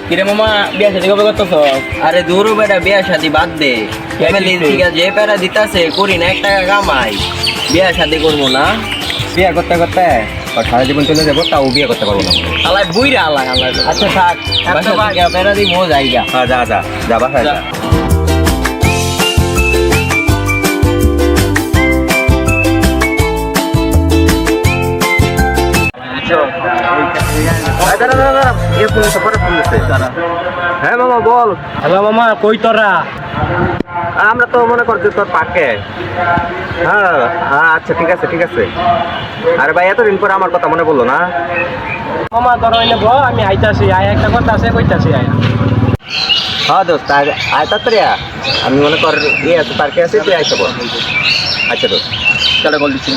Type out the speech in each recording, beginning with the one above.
কিরে মামা বিয়া শাদি কবে করতেছ? আরে দূর বেটা বিয়া শাদি বাদ দে, ফ্যামিলি থেকে যে প্যারা দিতাছে করি না, 1 টাকা কামাই, বিয়া শাদি করবো না। বিয়ে করতে করতে সারা জীবন চলে যাবো, তাও বিয়ে করতে পারবো না। আলাই বুইরা আলাই আলাই। আচ্ছা থাক, বাসা থেকে প্যারা দিব যাইগা। হ্যাঁ যা যা যা বাসায় যা। হ্যাঁ মামা বল। হ্যালো মামা কই তোরা? আমরা তো মনে করছি তোর পার্কে। হ্যাঁ হ্যাঁ আচ্ছা ঠিক আছে ঠিক আছে। আরে ভাই এতদিন পরে আমার কথা মনে পড়লো না। মামা তোরা হইলে ব আমি আইতাছি, আয় একটা কথা আছে কইতাছি আয়। হ্যাঁ দোস্ত আয় তাড়াতাড়ি আয়। আমি মনে কর আছে পার্কে আছি, তুই আইসব। আচ্ছা দোস্ত চলে কল দিচ্ছি।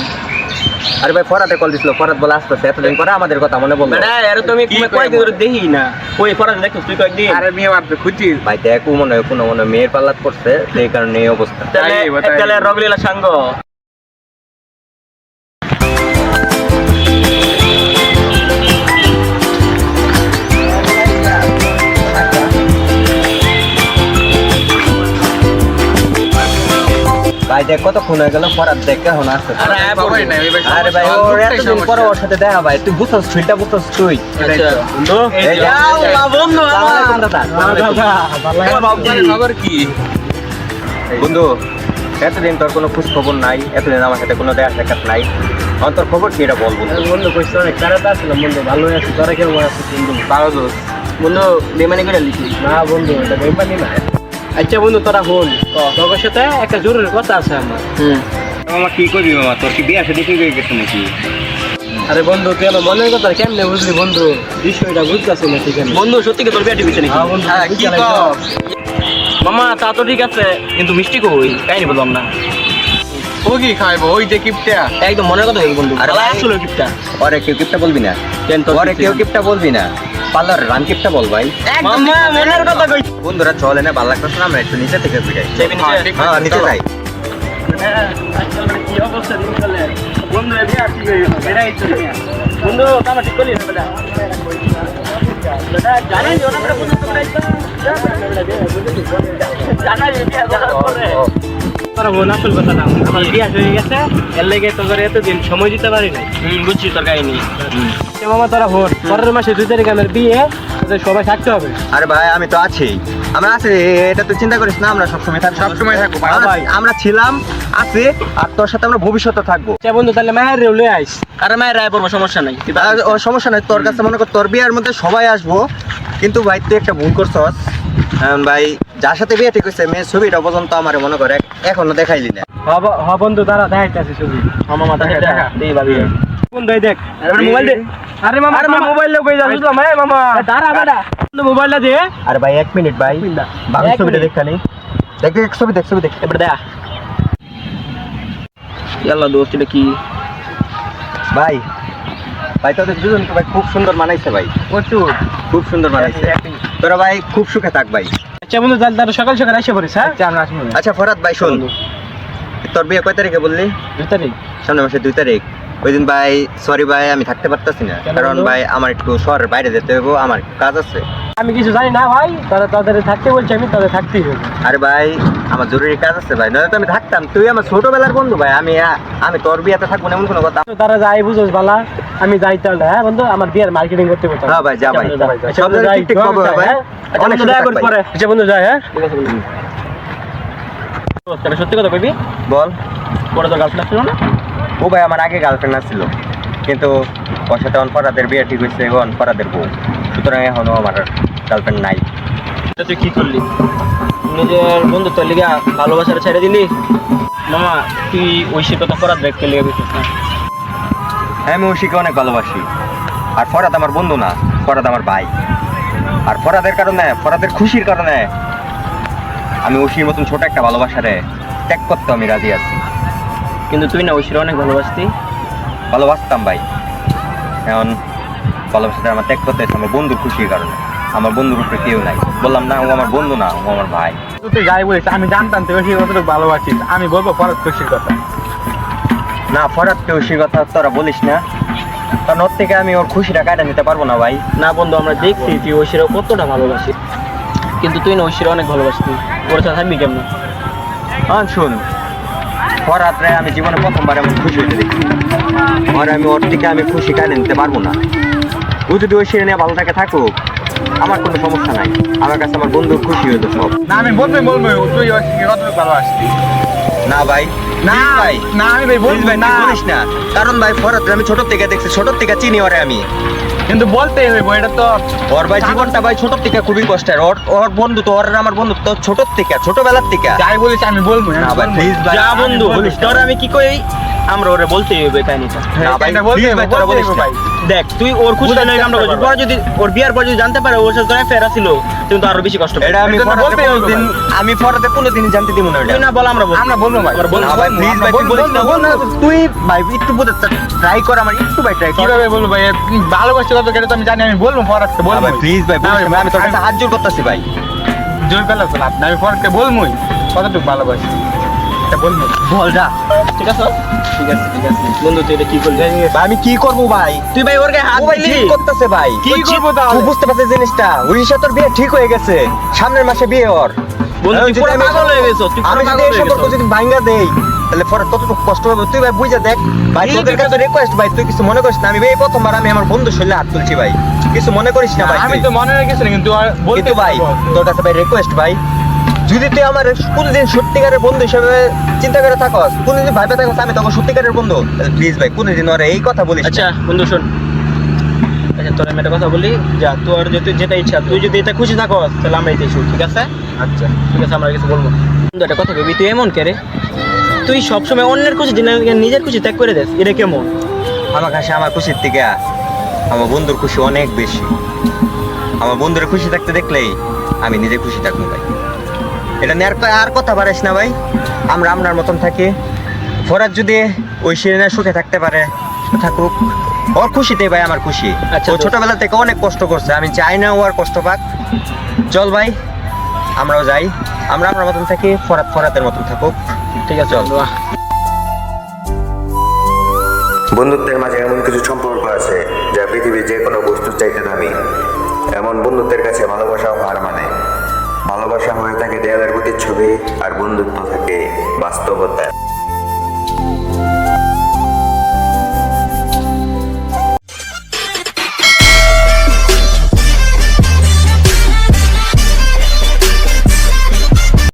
আরে ভাই ফরাতে কল দিছিল, ফরাত বলে আসতেছে, এতদিন পরে আমাদের কথা মনে পড়লো। বেটা আর তুমি কয়েকদিন ধরে দেখি না, কই পড়া দেখছ তুই কয়েকদিন? আরে মেয়ে আপনি খুঁজি ভাই, দেখো মনে হয় কোনো মেয়ের পাল্লাত করছে, সেই কারণে এই অবস্থা। তাহলে রবিলা সাঙ্গ ভাই দেখ কতক্ষণ হয়ে গেল, ফরাত দেখ এখন আসছে। আরে ভাই ওর এতদিন পরে ওর সাথে দেখা ভাই, তুই বুঝছস ফিলটা বুঝছস তুই। আচ্ছা বন্ধু এই যে। আল্লাহ বন্ধু আসসালামু আলাইকুম দাদা। কি বন্ধু এতদিন তোর কোনো খোঁজ খবর নাই, এতদিন আমার সাথে কোনো দেখা সাক্ষাৎ নাই, আমার তোর খবর কি এটা বল বন্ধু। বন্ধু কইছ অনেক তাড়াতাড়ি আসলাম বন্ধু, ভালো আছি, তোরা কেমন আছিস বন্ধু? ভালো দোস্ত। বন্ধু বেমানি করে লিখি না বন্ধু, এটা বেমানি না। আচ্ছা বন্ধু তোরা হল তোর সাথে একটা জরুরি কথা আছে আমার। মামা কি করবি মামা, তোর কি বিয়ে আছে দেখে গেছে নাকি? আরে বন্ধু তুই আমার মনের কথা কেমনে বুঝলি বন্ধু? বিষয়টা বুঝতেছি না ঠিক আছে বন্ধু, সত্যি কি তোর বিয়ে ঠিক হইছে নাকি? বন্ধু কি কর মামা, তা তো ঠিক আছে কিন্তু মিষ্টি কই কাহিনী বললাম না। ও কি খাইবো ওই যে কিপটা? একদম মনের কথা বল বন্ধু। আরে আরে আসলে কিপটা ওরে কেউ কিপটা বলবি না, কেন তোর ওরে কেউ কিপটা বলবি না, পার্লার রান কিপটা বল ভাই। মামা মনের কথা কই। বন্ধুরা চলে না, ভালো লাগতেছে না, আমরা একটু নিচে থেকে ফিরাই। চেপে নিচে হ্যাঁ নিচে যাই। কি অবস্থা দিন চলে বন্ধু, এ বিয়ে ঠিক হয়ে গেল, বেড়াই চলে বন্ধু, কাম ঠিক করলি না বেটা? বেটা জানেন যে ওরা বন্ধু তোমরা জানা যে বিয়ে করার পরে তোরা বোন আসল কথা না, আমার বিয়ে হয়ে গেছে, এর লেগে তোদের এতদিন সময় দিতে পারি নাই। বুঝছি তোর কাহিনী। মামা তোরা ভোর পরের মাসে 2 তারিখ আমার বিয়ে, তোদের সবাই থাকতে হবে। আরে ভাই আমি তো আছি, আমরা আছি, এটা তুই চিন্তা করিস না, আমরা সবসময় থাকবো, সবসময় থাকবো ভাই। আমরা ছিলাম আছি, আর তোর সাথে আমরা ভবিষ্যতে থাকবো। আচ্ছা বন্ধু তাহলে মায়ের রে লয়ে আইস। আরে মায়ের রায় পড়বো, সমস্যা নাই। আর ও সমস্যা নাই, তোর কাছে মনে কর তোর বিয়ের মধ্যে সবাই আসবো, কিন্তু ভাই তুই একটা ভুল করছস। ভাই যার সাথে বিয়ে ঠিক হয়েছে, মেয়ের ছবিটা পর্যন্ত আমার মনে করে এখনো দেখাইলি না। হ বন্ধু দাঁড়া দেখাইতেছি ছবি। মামা দেখা দেই ভাবি বন্ধু, এই দেখ মোবাইল দে। আরে মামা মোবাইল লয়ে কই যাস না? মামা দাঁড়া বেটা, বন্ধু মোবাইলটা দে। আরে ভাই 1 মিনিট ভাই, বাকি ছবিটা দেখখানি। দেখ দেখ ছবি দেখ, ছবি দেখ এবার দেখা। ইয়াল্লা দোস্ত এটা কি? ভাই। ভাই তোদের দুজনকে ভাই খুব সুন্দর মানাইছে ভাই, খুব সুন্দর মানাইছে। তোরা ভাই খুব সুখে থাক ভাই। আচ্ছা বন্ধু তাহলে সকাল সকাল এসে পড়িস। হ্যাঁ আমরা আসবো। আচ্ছা ফরাত ভাই শোন, তোর বিয়ে কয় তারিখে বললি? 2 তারিখ সামনের মাসে 2 তারিখ। ওই দিন ভাই সরি ভাই আমি থাকতে পারতাছি না, কারণ ভাই আমার একটু শহরের বাইরে যেতে হবে, আমার একটু কাজ আছে। আমি কিছু জানি না ভাই, তাদের থাকতে বলছি, আমি তাদের থাকতেই হবে। আরে ভাই আমার জরুরি কাজ আছে ভাই, নয়তো আমি থাকতাম। তুই আমার ছোটবেলার বন্ধু ভাই, আমি তোর বিয়েতে থাকবো না এমন কোনো কথা। তারা যাই বুঝোস বালা, আমি যাই তাহলে। হ্যাঁ বন্ধু আমার বিয়ের মার্কেটিং করতে বলতে। হ্যাঁ ভাই যা ভাই, আচ্ছা সব বন্ধু, জায়গায় যাই, ঠিক ঠিক হবে ভাই। অনেক সুখে দয়া থাক করে ভাই। পরে। আচ্ছা বন্ধু যাই। হ্যাঁ তাহলে সত্যি কথা কইবি, বল। পরে তো গার্লফ্রেন্ড ছিল না? ও ভাই আমার আগে গার্লফ্রেন্ড ছিল, কিন্তু ওর সাথে অনফরাদের বিয়ে ঠিক হয়েছে, ও অনফরাদের বউ, সুতরাং এখনো আমার গার্লফ্রেন্ড নাই। তুই কি করলি? নিজের বন্ধুত্বের লিগা ভালোবাসাটা ছেড়ে দিলি? মামা তুই ওই সে কথা করার দেখতে লেগে বুঝছিস না? হ্যাঁ আমি ঐশীকে অনেক ভালোবাসি, আর ফরাদ আমার বন্ধু না, ফরাদ আমার ভাই। আর ফরাদের কারণে, ফরাদের খুশির কারণে আমি ঐশীর মতন ছোট একটা ভালোবাসারে ত্যাগ করতে আমি রাজি আছি। কিন্তু তুই না ঐশীর অনেক ভালোবাসতি। ভালোবাসতাম ভাই, এখন ভালোবাসাটা আমার ত্যাগ করতে হচ্ছে আমার বন্ধুর খুশির কারণে। আমার বন্ধুর উপরে কেউ নাই, বললাম না ও আমার বন্ধু না, ও আমার ভাই। তুই যাই বলিস, আমি জানতাম তুই ঐশীর কতটুকু ভালোবাসিস। আমি বলবো ফরাত খুশির কথা। না ফরাদকে ঐশীর কথা তোরা বলিস না, কারণ ওর থেকে আমি ওর খুশিটা কাটা নিতে পারবো না ভাই। না বন্ধু, আমরা দেখছি তুই ঐশীরা কতটা ভালোবাসি, কিন্তু তুই না ঐশীরা অনেক ভালোবাসতি, ওর সাথে থাকবি কেমন? শোন, ফরাতে আমি জীবনে প্রথমবার এমন খুশি হইতে দেখি। আর আমি ওর থেকে আমি খুশি কাটা নিতে পারবো না। ও যদি ওই শিরে নিয়ে ভালো থাকে থাকুক, আমার কোনো সমস্যা নাই। আমার কাছে আমার বন্ধুর খুশি হইলো সব। না আমি বলবো তুই ঐশীকে কতটুকু ভালোবাসতি। না ভাই, না ভাই, না আমি ভাই বলবো ভাই না, তুই বলিস না। কারণ ভাই ফরাতে আমি ছোট থেকে দেখছি, ছোট থেকে চিনি ওরে আমি। কিন্তু বলতেই হইব, এটা তো ওর ভাই জীবনটা ভাই ছোট থেকে খুবই কষ্টের। ওর বন্ধু তো, ওর আর আমার বন্ধু তো ছোট থেকে, ছোটবেলার থেকে। যাই বলিস আমি বলবো। না ভাই প্লিজ ভাই, যা বন্ধু বলিস তোর, আমি কি কই আমরা ওরে বলতেই হবে কাহিনীটা। না ভাই এটা বলতে please হইব, ভাই, তোরা বলতে বলিস হইব না। ভাই। দেখ তুই ওর খুশি বুঝার নয় আমরা চেষ্টা করছি, কর। পরে যদি ওর বিয়ার পর যদি জানতে পারে ওর সাথে তোর অ্যাফেয়ার ছিল, তুই তো আরো বেশি কষ্ট পাবি। এটা আমি এটা তো ফরাতে বলতেই হইব কোনোদিন, আমি ফরাতে কোনোদিন জানতে দিব না এটা। তুই না বল আমরা বল। আমরা বলবো ভাই। আমরা বলবো। না ভাই প্লিজ ভাই, তুই বলিস না, বল না। তুই ভাই একটু বোঝাতে ট্রাই কর, আমার একটু ভাই ট্রাই কর। কিভাবে বলবো ভাই, ভালোবাসি কত কেটে তো আমি জানি, আমি বলবো ফরাককে না বলবো ভাই প্লিজ ভাই, বলিস না, আমি তোর কাছে হাত জোর করতেছি ভাই। জোর পেলে তো লাভ নাই, আমি ফরাককে বলবোই কতটুকু ভালোবাসি, এটা বলবো। বল যা। ঠিক আছে ঠিক আছে ঠিক আছে বন্ধু, তুই এটা কি করলি? ভাই আমি কি করব ভাই? তুই ভাই ওর গায়ে হাত ও ভাই দিলি। ঠিক করতেছে ভাই। কি করবো তাহলে? তুই বুঝতে পারছিস জিনিসটা? উড়িষ্যা তোর বিয়ে ঠিক হয়ে গেছে, সামনের মাসে বিয়ে ওর। বন্ধু তুই যদি পুরো আমি- পাগল হয়ে গেছো, তুই পুরো আমি যদি পাগল এই হয়ে সম্পর্ক গেছো। যদি ভাঙ্গা দেই, তাহলে পরে কতটুকু কষ্ট হবে তুই ভাই বুঝে দেখ। ভাই ঠিক তোদের কাছে রিকোয়েস্ট ভাই, তুই কিছু মনে করিস না। আমি এই প্রথমবার আমি আমার বন্ধু শরীরে হাত তুলছি ভাই, কিছু মনে করিস না ভাই। আমি তুই। তো মনে রেখেছি না, কিন্তু বলতে কিন্তু ভাই তোর কাছে ভাই রিকোয়েস্ট ভাই, যদি তুই আমার কোনোদিন সত্যিকারের বন্ধু হিসেবে চিন্তা করে থাকস, কোনোদিন ভাইবে থাকস আমি তখন সত্যিকারের বন্ধু, প্লিজ ভাই কোনোদিন ওরা এই কথা বলিস না। আচ্ছা বন্ধু শোন, আচ্ছা তোর আমি একটা কথা বলি, যা তোর যদি যেটা ইচ্ছা, তুই যদি এটা খুশি থাকস তাহলে আমরা এটাই শুন, ঠিক আছে? আচ্ছা ঠিক আছে, আমরা আর কিছু বলবো না। বন্ধু একটা কথা কবি, তুই এমন কে রে? তুই সবসময় অন্যের খুশি দিন নিজের খুশি ত্যাগ করে দেস, এটা কেমন? আমার কাছে আমার খুশির থেকে আমার বন্ধুর খুশি অনেক বেশি। আমার বন্ধুর খুশি থাকতে দেখলেই আমি নিজে খুশি থাকবো ভাই। এটা নিয়ে আর কথা বাড়াইস না ভাই। আমরা আপনার মতন থাকি। ফরাত যদি ওই শিরিনের সুখে থাকতে পারে থাকুক, ওর খুশিতেই ভাই আমার খুশি। আচ্ছা, ও ছোটবেলা থেকে অনেক কষ্ট করছে, আমি চাই না ও আর কষ্ট পাক। চল ভাই আমরাও যাই, আমরা আপনার মতন থাকি, ফরাত ফরাতের মতন থাকুক। ঠিক আছে চল। বন্ধু, আহ। বন্ধুত্বের মাঝে এমন কিছু সম্পর্ক আছে যা পৃথিবীর যে কোনো বস্তুর চাইতে দামি। এমন বন্ধুত্বের কাছে ভালোবাসাও হার মানে। ভালোবাসা হয়ে থাকে দেয়ালের প্রতিচ্ছবি, আর বন্ধুত্ব থাকে বাস্তবতা।